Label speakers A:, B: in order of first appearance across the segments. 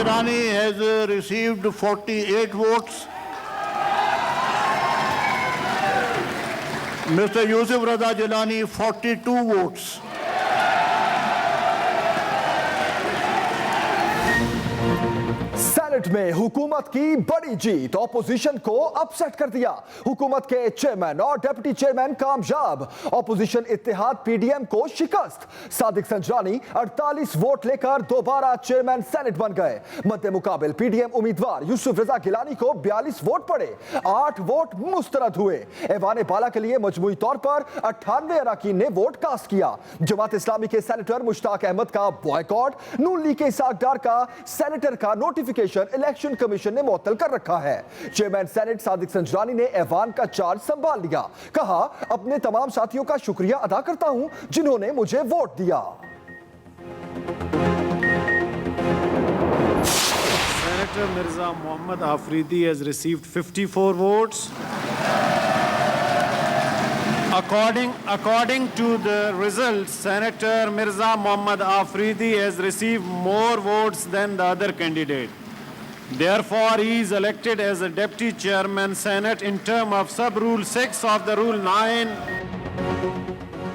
A: Gilani has received 48 votes. Mr. Yusuf Raza Gilani 42 votes.
B: Senate में हुकूमत की बड़ी जीत, ऑपोजिशन को अपसेट कर दिया। हुकूमत के चेयरमैन और डिप्टी चेयरमैन कामयाब, ऑपोजिशन इत्तेहाद पीडीएम को शिकस्त। सादिक संजरानी 48 वोट लेकर दोबारा चेयरमैन सेनेट बन गए। मद्दे मुकाबिल पीडीएम उम्मीदवार यूसुफ रजा गिलानी को 42 वोट पड़े, 8 वोट मुस्तरद हुए। ऐवान बाला के लिए मजमूई तौर पर 98 अराकीन ने वोट कास्ट किया। जमात इस्लामी के सेनेटर मुश्ताक अहमद का बॉयकॉट, नून लीग के इसाक डार का सेनेटर का नोटिफिकेशन इलेक्शन कमीशन ने मुअत्तल कर रखा है। चेयरमैन सेनेट सादिक संजरानी ने ऐवान का चार्ज संभाल लिया। कहा, अपने तमाम साथियों का शुक्रिया अदा करता हूं जिन्होंने मुझे वोट दिया।
C: Senator Mirza Mohammad Afridi has received 54 votes. According to the results, Senator Mirza Mohammad Afridi has received more votes than the other candidate. Therefore, he is elected as a Deputy Chairman Senate in term of Sub-Rule 6 of the Rule 9.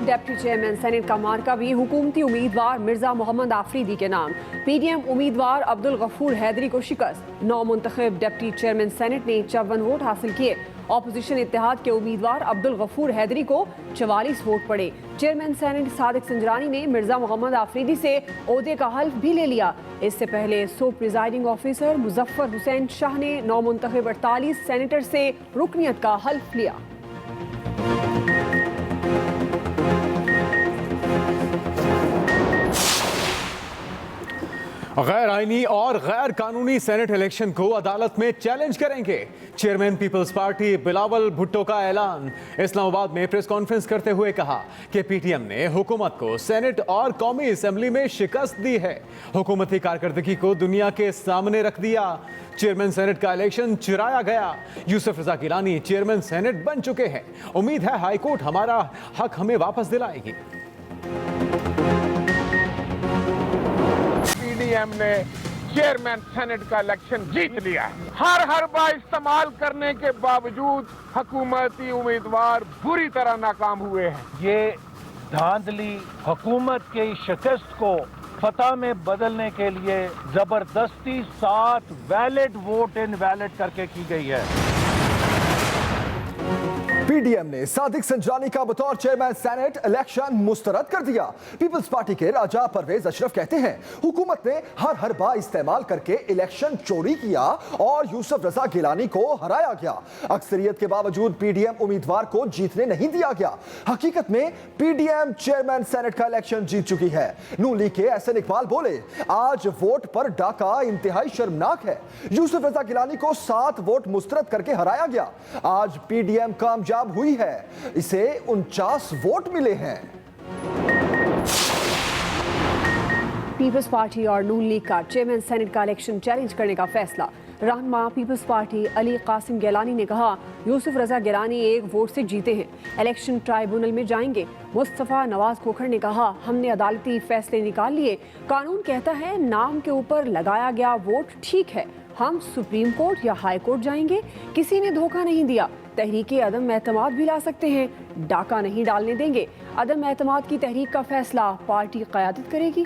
D: Deputy chairman senate का मार्का भी हुकूमती उम्मीदवार मिर्जा मोहम्मद आफरीदी के नाम। PDM उम्मीदवार अब्दुल गफूर हैदरी को शिकस्त। नौ मुंतखब डिप्टी चेयरमैन सेनेट ने 54 वोट हासिल किए। ऑपोजिशन इत्तेहाद के उम्मीदवार अब्दुल गफूर हैदरी को 44 वोट पड़े। चेयरमैन सेनेट सादिक संजरानी ने मिर्जा मोहम्मद आफरीदी से ओहदे का हल्फ भी ले लिया। इससे पहले सो प्रिजाइडिंग ऑफिसर मुजफ्फर हुसैन शाह ने नौ मुंतखब 48 सेनेटर से रुकनियत का हल्फ लिया।
E: गैर आईनी और गैर कानूनी सेनेट इलेक्शन को अदालत में चैलेंज करेंगे। Chairman people's party Bilawal Bhutto का ऐलान। इस्लामाबाद में प्रेस कॉन्फ्रेंस करते हुए कहा कि पीटीएम ने हुकूमत को सेनेट और कौमी असेंबली में शिकस्त दी है। हुकूमती कारकर्दगी को दुनिया के सामने रख दिया। चेयरमैन सेनेट का इलेक्शन चुराया गया। यूसुफ रजा गिलानी चेयरमैन सेनेट बन चुके हैं। उम्मीद है हाईकोर्ट हमारा हक हमें वापस दिलाएगी।
F: पीडीएम ने चेयरमैन सेनेट का इलेक्शन जीत लिया है। हर बार इस्तेमाल करने के बावजूद हुकूमती उम्मीदवार बुरी तरह नाकाम हुए हैं।
G: ये धांधली हुकूमत के शिकस्त को फतह में बदलने के लिए जबरदस्ती 7 वैलिड वोट इनवैलिड करके की गई है।
B: पीडीएम ने सादिक संजरानी का बतौर चेयरमैन सेनेट इलेक्शन मुस्तरद कर दिया। पीपल्स पार्टी के राजा परवेज अशरफ कहते हैं, हुकूमत ने हर बार इस्तेमाल करके इलेक्शन चोरी किया और यूसुफ रजा गिलानी को हराया गया। अक्सरियत के बावजूद पीडीएम उम्मीदवार को जीतने नहीं दिया गया। हकीकत में पीडीएम चेयरमैन सेनेट का इलेक्शन जीत चुकी है। नून लीग के एहसन इकबाल बोले, आज वोट पर डाका इंतहाई शर्मनाक है। यूसुफ रजा गिलानी को 7 वोट मुस्तरद करके हराया गया। आज पीडीएम कामयाब हुई है, इसे 49 वोट मिले हैं।
D: पीपल्स पार्टी और नून लीग का चेयरमैन सेनेट का इलेक्शन चैलेंज करने का फैसला। रहनुमा पीपल्स पार्टी अली कासिम गिलानी ने कहा, यूसुफ रजा गिलानी 1 वोट से जीते हैं, इलेक्शन ट्राइब्यूनल में जाएंगे। मुस्तफा नवाज खोखर ने कहा, हमने अदालती फैसले निकाल लिए। कानून कहता है नाम के ऊपर लगाया गया वोट ठीक है, हम सुप्रीम कोर्ट या हाई कोर्ट जाएंगे। किसी ने धोखा नहीं दिया। तहरीके अदम एतमाद भी ला सकते हैं, डाका नहीं डालने देंगे। अदम एतमाद की तहरीक का फैसला पार्टी क़यादत करेगी।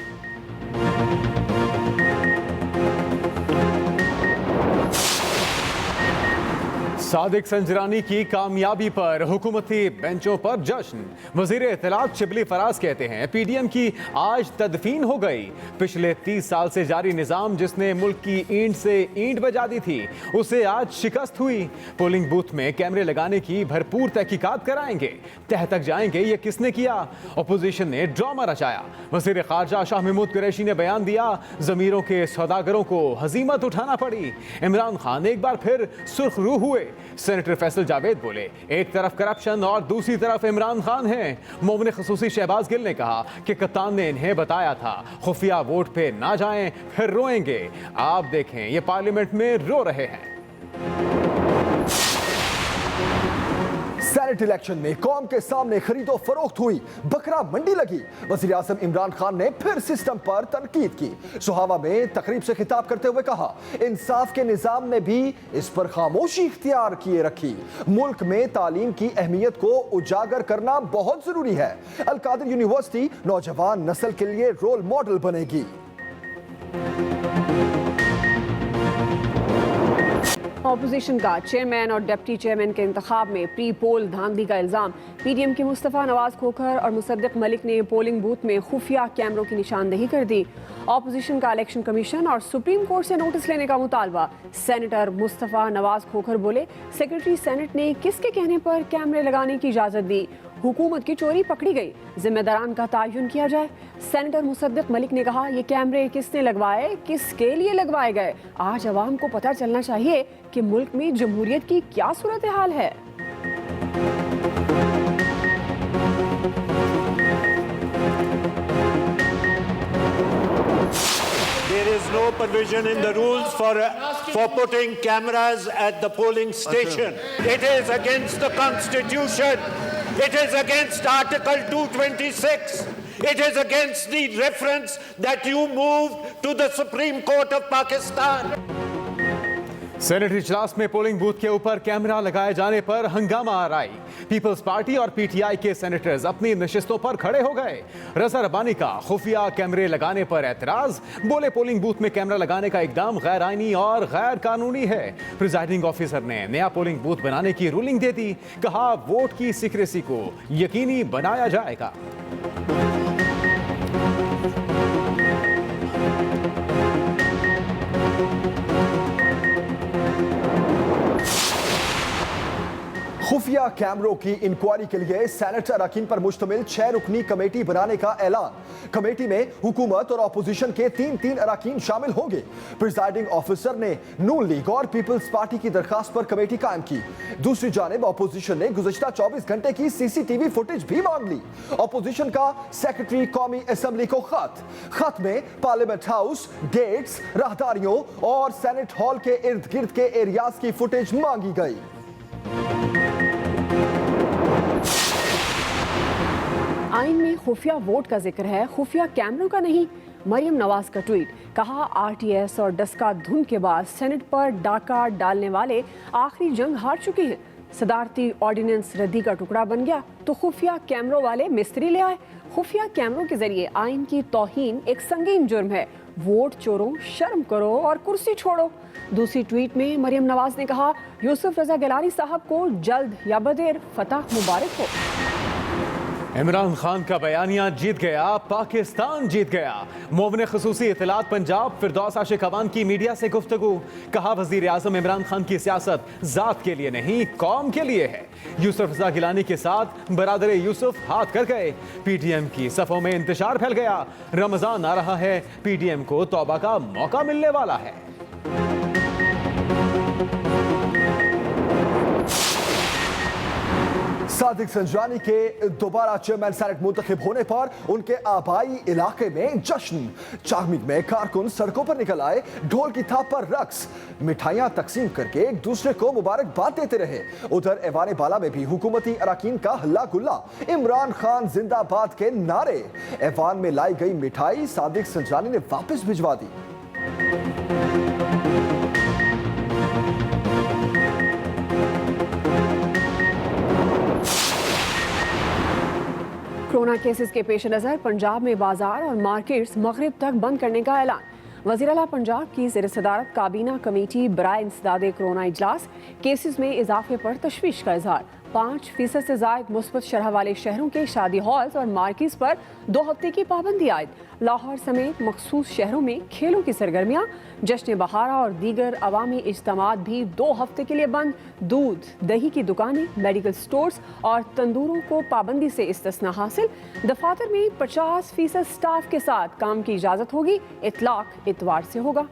E: सादिक संजरानी की कामयाबी पर हुकूमती बेंचों पर जश्न। वजीर इत्तलात शिबली फराज कहते हैं, पीडीएम की आज तदफीन हो गई। पिछले 30 साल से जारी निज़ाम जिसने मुल्क की ईंट से ईंट बजा दी थी, उसे आज शिकस्त हुई। पोलिंग बूथ में कैमरे लगाने की भरपूर तहकीकात कराएंगे। तह तक जाएंगे ये किसने किया। अपोजिशन ने ड्रामा रचाया। वजीर खारजा शाह महमूद कुरैशी ने बयान दिया, ज़मीरों के सौदागरों को हजीमत उठाना पड़ी। इमरान खान एक बार फिर सुर्खरू हुए। सेनेटर फैसल जावेद बोले, एक तरफ करप्शन और दूसरी तरफ इमरान खान हैं। मोमिन खसूसी शहबाज गिल ने कहा कि कप्तान ने इन्हें बताया था खुफिया वोट पे ना जाएं फिर रोएंगे। आप देखें ये पार्लियामेंट में रो रहे हैं।
B: सेनेट इलेक्शन में कौम के सामने खरीदो फरोख्त हुई, बकरा मंडी लगी। वज़ीर आज़म इमरान खान ने फिर सिस्टम पर तनकीद की। सुहावा में तकरीब से खिताब करते हुए कहा, इंसाफ के निज़ाम ने भी इस पर खामोशी इख्तियार किए रखी। मुल्क में तालीम की अहमियत को उजागर करना बहुत जरूरी है। अल-कादिर यूनिवर्सिटी नौजवान नस्ल के लिए रोल मॉडल बनेगी।
D: ऑपोजिशन का चेयरमैन और डिप्टी चेयरमैन के इंतखाब में प्री पोल धांधली का इल्जाम। पीडीएम के मुस्तफ़ा नवाज खोखर और मुसद्दिक मलिक ने पोलिंग बूथ में खुफिया कैमरों की निशानदेही कर दी। ऑपोजिशन का इलेक्शन कमीशन और सुप्रीम कोर्ट से नोटिस लेने का मुतालबा। सेनेटर मुस्तफ़ा नवाज खोखर बोले, सेक्रेटरी सेनेट ने किसके कहने पर कैमरे लगाने की इजाज़त दी? हुकूमत की चोरी पकड़ी गई, जिम्मेदारान का तयन किया जाए। सेनेटर मुसद्दिक मलिक ने कहा, ये कैमरे किसने लगवाए, किसके लिए लगवाए गए? आज अवाम को पता चलना चाहिए कि मुल्क में जमहूरियत की क्या सूरत हाल है।
A: There is no provision in the rules for putting cameras at the polling station. It is against the Constitution. It is against Article 226. It is against the reference that you moved to the Supreme Court of Pakistan.
E: Senate इजलास में polling booth के ऊपर camera लगाए जाने पर हंगामा आराई। Peoples party और PTI के सेनेटर्स अपनी नशिस्तों पर खड़े हो गए। रजा रब्बानी का खुफिया कैमरे लगाने पर एतराज। बोले, पोलिंग बूथ में कैमरा लगाने का इकदाम गैर आईनी और गैर कानूनी है। प्रिजाइडिंग ऑफिसर ने नया पोलिंग बूथ बनाने की रूलिंग दे दी। कहा, वोट की सीक्रेसी को यकीनी बनाया जाएगा।
B: खुफिया कैमरों की इंक्वायरी के लिए सेनेट अरकान पर मुश्तमिल 6 रुकनी कमेटी बनाने का ऐलान। कमेटी में हुकूमत और ऑपोजिशन के 3 अरकान शामिल होंगे। प्रिजाइडिंग ऑफिसर ने नून लीग और पीपल्स पार्टी की दरखास्त पर कमेटी कायम की। दूसरी जानिब ऑपोजिशन ने गुज़श्ता 24 घंटे की सीसीटीवी फुटेज भी मांग ली। ऑपोजिशन का सेक्रेटरी कौमी असेंबली को खत में पार्लियामेंट हाउस, गेट्स, राहदारियों और सेनेट हॉल के इर्द गिर्द के एरियाज की फुटेज मांगी गई।
D: आइन में खुफिया वोट का जिक्र है, खुफिया कैमरों का नहीं। मरियम नवाज का ट्वीट, कहा, आरटीएस और डस्का धुन के बाद सेनेट पर डाका डालने वाले आखिरी जंग हार चुके हैं। सदारती ऑर्डिनेंस रद्दी का टुकड़ा बन गया तो खुफिया कैमरों वाले मिस्त्री ले आए। खुफिया कैमरों के जरिए आइन की तौहीन एक संगीन जुर्म है। वोट चोरों, शर्म करो और कुर्सी छोड़ो। दूसरी ट्वीट में मरियम नवाज ने कहा, यूसुफ रजा गिलानी साहब को जल्द या बदेर फतह मुबारक हो।
E: इमरान खान का बयानिया जीत गया, पाकिस्तान जीत गया। मोमिन खुसूसी इत्तलात पंजाब फिरदौस आशिक अवान की मीडिया से गुफ्तगू। कहा, वजीर आजम इमरान खान की सियासत जात के लिए नहीं, कौम के लिए है। यूसुफ रजा गिलानी के साथ बरादर यूसुफ हाथ कर गए। पीडीएम की सफ़ों में इंतशार फैल गया। रमजान आ रहा है, पीडीएम को तौबा का मौका मिलने वाला है।
B: सादिक संजरानी के दोबारा चेयरमैन सेनेट मुंतखब होने पर उनके आबाई इलाके में जश्न। चाहमीद में कारकुन सड़कों पर निकल आए, ढोल की थाप पर रक्स, मिठाइयां तकसीम करके एक दूसरे को मुबारकबाद देते रहे। उधर ऐवान बाला में भी हुकूमती अरकान का हल्ला गुल्ला, इमरान खान जिंदाबाद के नारे। ऐवान में लाई गई मिठाई सादिक संजरानी ने वापस भिजवा दी।
D: कोरोना केसेस के पेश नज़र पंजाब में बाजार और मार्केट्स मगरिब तक बंद करने का ऐलान। वज़ीर आला पंजाब की ज़ेर सदारत काबीना कमेटी बराए इंसदादे कोरोना इजलास। केसेस में इजाफे पर तशवीश का इजहार। 5% से ज़ायद मुस्बत शरह वाले शहरों के शादी हॉल्स और मार्केट्स पर 2 हफ्ते की पाबंदी आयद। लाहौर समेत मखसूस शहरों में खेलों की सरगर्मियाँ, जश्न बहारा और दीगर अवामी इज्तिमात भी 2 हफ्ते के लिए बंद। दूध, दही की दुकानें, मेडिकल स्टोर्स और तंदूरों को पाबंदी से इस्तिस्ना हासिल। दफातर में 50% स्टाफ के साथ काम की इजाज़त होगी। इतलाक इतवार से होगा।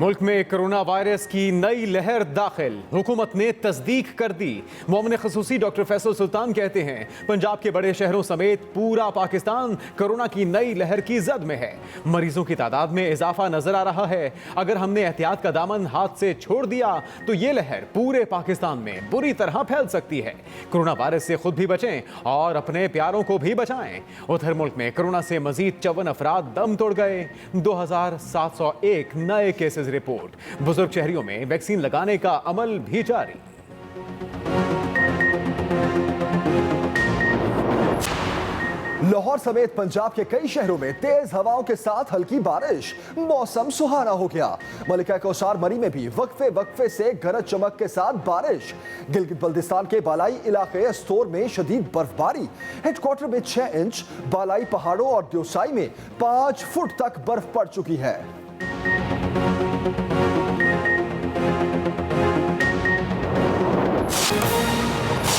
E: मुल्क में कोरोना वायरस की नई लहर दाखिल, हुकूमत ने तस्दीक कर दी। मोमिन खसूसी डॉक्टर फैसल सुल्तान कहते हैं पंजाब के बड़े शहरों समेत पूरा पाकिस्तान कोरोना की नई लहर की जद में है। मरीजों की तादाद में इजाफा नजर आ रहा है। अगर हमने एहतियात का दामन हाथ से छोड़ दिया तो ये लहर पूरे पाकिस्तान में बुरी तरह फैल सकती है। कोरोना वायरस से खुद भी बचें और अपने प्यारों को भी बचाएं। उधर मुल्क में कोरोना से मजीद 54 अफराद दम तोड़ गए। 2701 नए केसेस रिपोर्ट। बुजुर्ग शहरियों में वैक्सीन लगाने का अमल भी जारी।
B: लाहौर समेत पंजाब के कई शहरों में तेज हवाओं के साथ हल्की बारिश, मौसम सुहाना हो गया। मलिका कौसार मरी में भी वक्फे से गरज चमक के साथ बारिश। गिलगित बल्तिस्तान के बालाई इलाके अस्तोर में शदीद बर्फबारी। हेडक्वार्टर में 6 इंच, बालाई पहाड़ों और द्योसाई में 5 फुट तक बर्फ पड़ चुकी है।